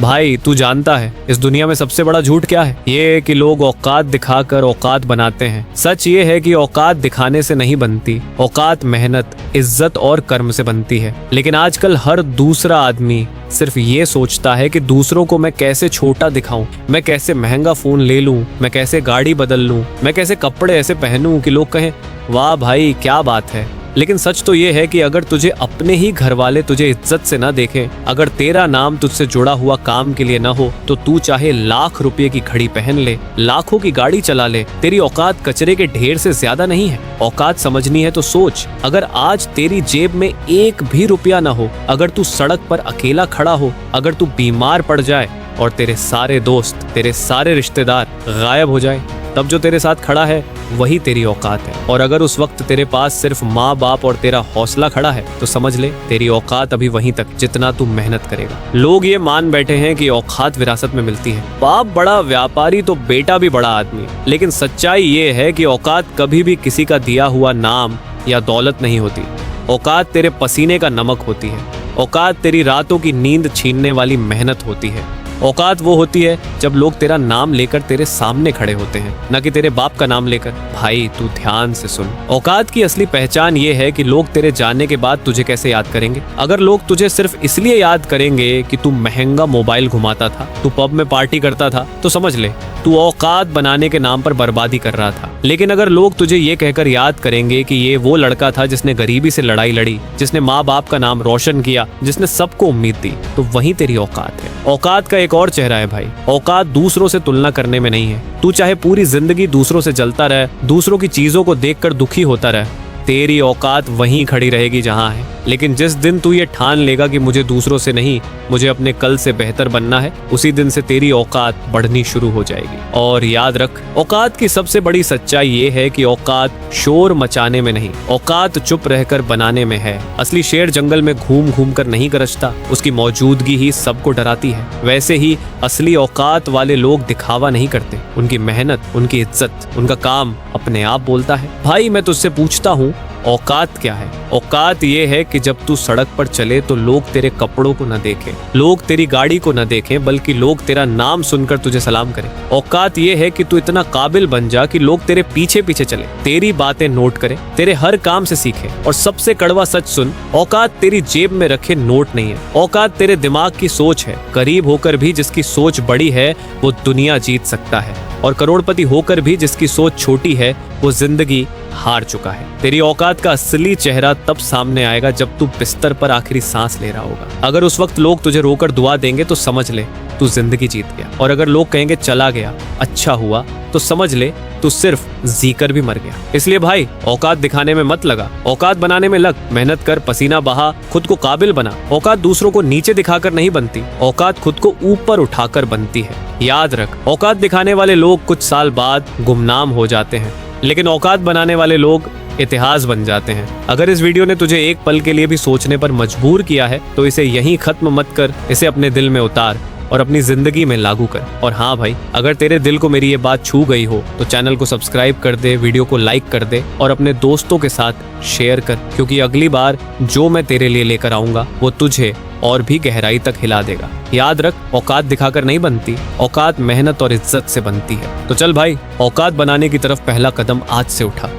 भाई तू जानता है इस दुनिया में सबसे बड़ा झूठ क्या है? ये कि लोग औकात दिखाकर औकात बनाते हैं। सच ये है कि औकात दिखाने से नहीं बनती, औकात मेहनत, इज्जत और कर्म से बनती है। लेकिन आजकल हर दूसरा आदमी सिर्फ ये सोचता है कि दूसरों को मैं कैसे छोटा दिखाऊं, मैं कैसे महंगा फोन ले लूं, मैं कैसे गाड़ी बदल लूं, मैं कैसे कपड़े ऐसे पहनूं कि लोग कहें वाह भाई क्या बात है। लेकिन सच तो ये है कि अगर तुझे अपने ही घर वाले तुझे इज्जत से ना देखें, अगर तेरा नाम तुझसे जुड़ा हुआ काम के लिए ना हो, तो तू चाहे लाख रुपए की घड़ी पहन ले, लाखों की गाड़ी चला ले, तेरी औकात कचरे के ढेर से ज्यादा नहीं है। औकात समझनी है तो सोच, अगर आज तेरी जेब में एक भी रुपया ना हो, अगर तू सड़क पर अकेला खड़ा हो, अगर तू बीमार पड़ जाए और तेरे सारे दोस्त, तेरे सारे रिश्तेदार गायब हो जाए, तब जो तेरे साथ खड़ा है वही तेरी औकात है। और अगर उस वक्त तेरे पास सिर्फ माँ बाप और तेरा हौसला खड़ा है, तो समझ ले तेरी औकात अभी वहीं तक जितना तू मेहनत करेगा। लोग ये मान बैठे हैं कि औकात विरासत में मिलती है, बाप बड़ा व्यापारी तो बेटा भी बड़ा आदमी। लेकिन सच्चाई ये है कि औकात कभी भी किसी का दिया हुआ नाम या दौलत नहीं होती। औकात तेरे पसीने का नमक होती है। औकात तेरी रातों की नींद छीनने वाली मेहनत होती है। औकात वो होती है जब लोग तेरा नाम लेकर तेरे सामने खड़े होते हैं, न कि तेरे बाप का नाम लेकर। भाई तू ध्यान से सुन, औकात की असली पहचान ये है कि लोग तेरे जाने के बाद तुझे कैसे याद करेंगे। अगर लोग तुझे सिर्फ इसलिए याद करेंगे कि तू महंगा मोबाइल घुमाता था, तू पब में पार्टी करता था, तो समझ ले तू औकात बनाने के नाम पर बर्बादी कर रहा था। लेकिन अगर लोग तुझे ये कहकर याद करेंगे कि ये वो लड़का था जिसने गरीबी से लड़ाई लड़ी, जिसने माँ बाप का नाम रोशन किया, जिसने सबको उम्मीद दी, तो वही तेरी औकात है। औकात का एक और चेहरा है भाई, औकात दूसरों से तुलना करने में नहीं है। तू चाहे पूरी जिंदगी दूसरों से जलता रहे, दूसरों की चीजों को देखकर दुखी होता रहे, तेरी औकात वहीं खड़ी रहेगी जहां है। लेकिन जिस दिन तू ये ठान लेगा कि मुझे दूसरों से नहीं, मुझे अपने कल से बेहतर बनना है, उसी दिन से तेरी औकात बढ़नी शुरू हो जाएगी। और याद रख, औकात की सबसे बड़ी सच्चाई ये है कि औकात शोर मचाने में नहीं, औकात चुप रहकर बनाने में है। असली शेर जंगल में घूम घूम कर नहीं गरजता, उसकी मौजूदगी ही सबको डराती है। वैसे ही असली औकात वाले लोग दिखावा नहीं करते, उनकी मेहनत, उनकी इज्जत, उनका काम अपने आप बोलता है। भाई मैं तुझसे पूछता हूँ, औकात क्या है? औकात ये है कि जब तू सड़क पर चले तो लोग तेरे कपड़ों को न देखें, लोग तेरी गाड़ी को न देखें, बल्कि लोग तेरा नाम सुनकर तुझे सलाम करें। औकात ये है कि तू इतना काबिल बन जा कि लोग तेरे पीछे पीछे चले, तेरी बातें नोट करें, तेरे हर काम से सीखें। और सबसे कड़वा सच सुन, औकात तेरी जेब में रखे नोट नहीं है, औकात तेरे दिमाग की सोच है। करीब होकर भी जिसकी सोच बड़ी है वो दुनिया जीत सकता है, और करोड़पति होकर भी जिसकी सोच छोटी है वो जिंदगी हार चुका है। तेरी औकात का असली चेहरा तब सामने आएगा जब तू बिस्तर पर आखिरी सांस ले रहा होगा। अगर उस वक्त लोग तुझे रोकर दुआ देंगे तो समझ ले तू जिंदगी जीत गया, और अगर लोग कहेंगे चला गया, अच्छा हुआ, तो समझ ले तू सिर्फ जीकर भी मर गया। इसलिए भाई औकात दिखाने में मत लगा, औकात बनाने में लग। मेहनत कर, पसीना बहा, खुद को काबिल बना। औकात दूसरों को नीचे दिखाकर नहीं बनती, औकात खुद को ऊपर उठाकर बनती है। याद रख, औकात दिखाने वाले लोग कुछ साल बाद गुमनाम हो जाते हैं, लेकिन औकात बनाने वाले लोग इतिहास बन जाते हैं। अगर इस वीडियो ने तुझे एक पल के लिए भी सोचने पर मजबूर किया है तो इसे यहीं खत्म मत कर, इसे अपने दिल में उतार और अपनी जिंदगी में लागू कर। और हाँ भाई, अगर तेरे दिल को मेरी ये बात छू गई हो तो चैनल को सब्सक्राइब कर दे, वीडियो को लाइक कर दे और अपने दोस्तों के साथ शेयर कर, क्योंकि अगली बार जो मैं तेरे लिए लेकर आऊंगा वो तुझे और भी गहराई तक हिला देगा। याद रख, औकात दिखाकर नहीं बनती, औकात मेहनत और इज्जत से बनती है। तो चल भाई, औकात बनाने की तरफ पहला कदम आज से उठा।